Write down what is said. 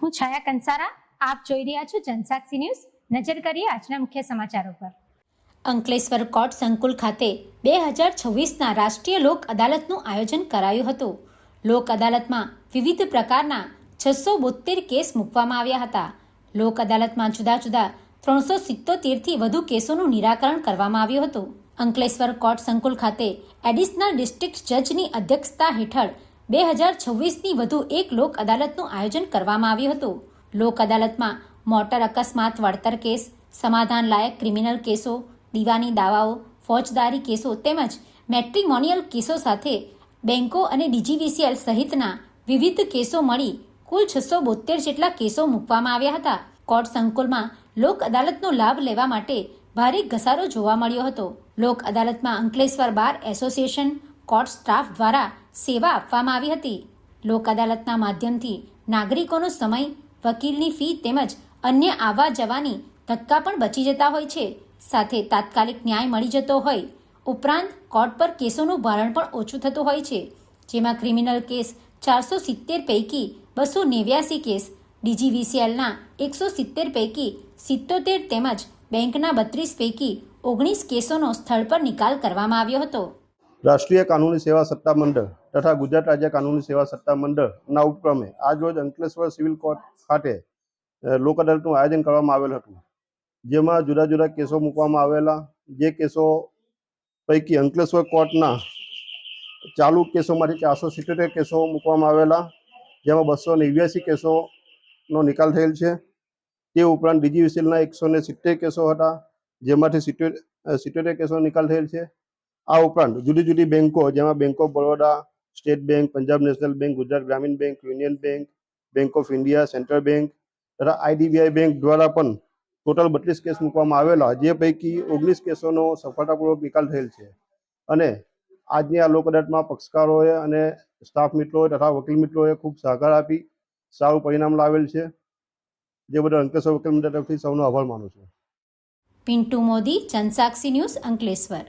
હું છાયા કંસારા, આપ જોઈ રહ્યા છો જનસાક્ષી ન્યૂઝ। નજર કરીએ આજના મુખ્ય સમાચારો પર। અંકલેશ્વર કોર્ટ સંકુલ ખાતે 2026ના રાષ્ટ્રીય લોક અદાલતનું આયોજન કરાયું હતું। લોક અદાલતમાં વિવિધ પ્રકારના 672 કેસ મૂકવામાં આવ્યા હતા। લોક અદાલતમાં જુદા જુદા 377થી વધુ કેસોનું નિરાકરણ કરવામાં આવ્યું હતું। અંકલેશ્વર કોર્ટ સંકુલ ખાતે એડિશનલ ડિસ્ટ્રિક્ટ જજની અધ્યક્ષતા હેઠળ 2026ની વધુ એક લોક અદાલતનું આયોજન કરવામાં આવ્યું હતું। લોક અદાલતમાં મોટર અકસ્માત વળતર કેસ, સમાધાન લાયક ક્રિમિનલ કેસો, દીવાની દાવાઓ, ફોજદારી કેસો તેમજ મેટ્રિમોનિયલ કેસો સાથે બેંકો અને ડીજીવીસીએલ સહિતના વિવિધ કેસો મળી કુલ 672 જેટલા કેસો મૂકવામાં આવ્યા હતા। કોર્ટ સંકુલમાં લોક અદાલતનો લાભ લેવા માટે ભારે ઘસારો જોવા મળ્યો હતો। લોક અદાલતમાં Ankleshwar bar association, court staff દ્વારા સેવા આપવામાં આવી હતી। લોક અદાલતના માધ્યમથી નાગરિકોનો સમય, વકીલની ફી તેમજ અન્ય આવવા જવાની ધક્કા પણ બચી જતા હોય છે, સાથે તાત્કાલિક ન્યાય મળી જતો હોય ઉપરાંત કોર્ટ પર કેસોનું ભારણ પણ ઓછું થતું હોય છે, જેમાં ક્રિમિનલ કેસ 470 પૈકી 289 કેસ, ડીજીવીસીએલના 170 પૈકી 77 તેમજ બેંકના 32 પૈકી 19 કેસોનો સ્થળ પર નિકાલ કરવામાં આવ્યો હતો। રાષ્ટ્રીય કાનૂની સેવા સત્તા મંડળ તથા ગુજરાત રાજ્ય કાનૂની સેવા સત્તા મંડળના ઉપક્રમે આજરોજ અંકલેશ્વર સિવિલ કોર્ટ ખાતે લોક અદાલતનું આયોજન કરવામાં આવેલ હતું, જેમાં જુદા જુદા કેસો મૂકવામાં આવેલા। જે કેસો પૈકી અંકલેશ્વર કોર્ટના ચાલુ કેસોમાંથી 477 કેસો મૂકવામાં આવેલા, જેમાં 289 કેસોનો નિકાલ થયેલ છે। તે ઉપરાંત ડીજીવીસીએલના 170 કેસો હતા, જેમાંથી 77 કેસોનો નિકાલ થયેલ છે। આ ઉપરાંત જુદી જુદી બેંકો, જેમાં bank of Baroda, state bank, Punjab national bank, Gujarat Gramin bank, union bank, bank of India, central bank તથા આઈડીબીઆઈ બેંક દ્વારા પણ ટોટલ 32 કેસ મૂકવામાં આવેલા, જે પૈકી 19 કેસોનો સફળતાપૂર્વક નિકાલ થયેલ છે। અને આજની આ લોક અદાલતમાં પક્ષકારોએ અને સ્ટાફ મિત્રોએ તથા વકીલ મિત્રોએ ખૂબ સહકાર આપી સારું પરિણામ લાવેલ છે, જે બદલ અંકલેશ્વર વકીલ મંડળ તરફથી સૌનો આભાર માનું છું। પિન્ટુ મોદી, જનસાક્ષી ન્યૂઝ, અંકલેશ્વર।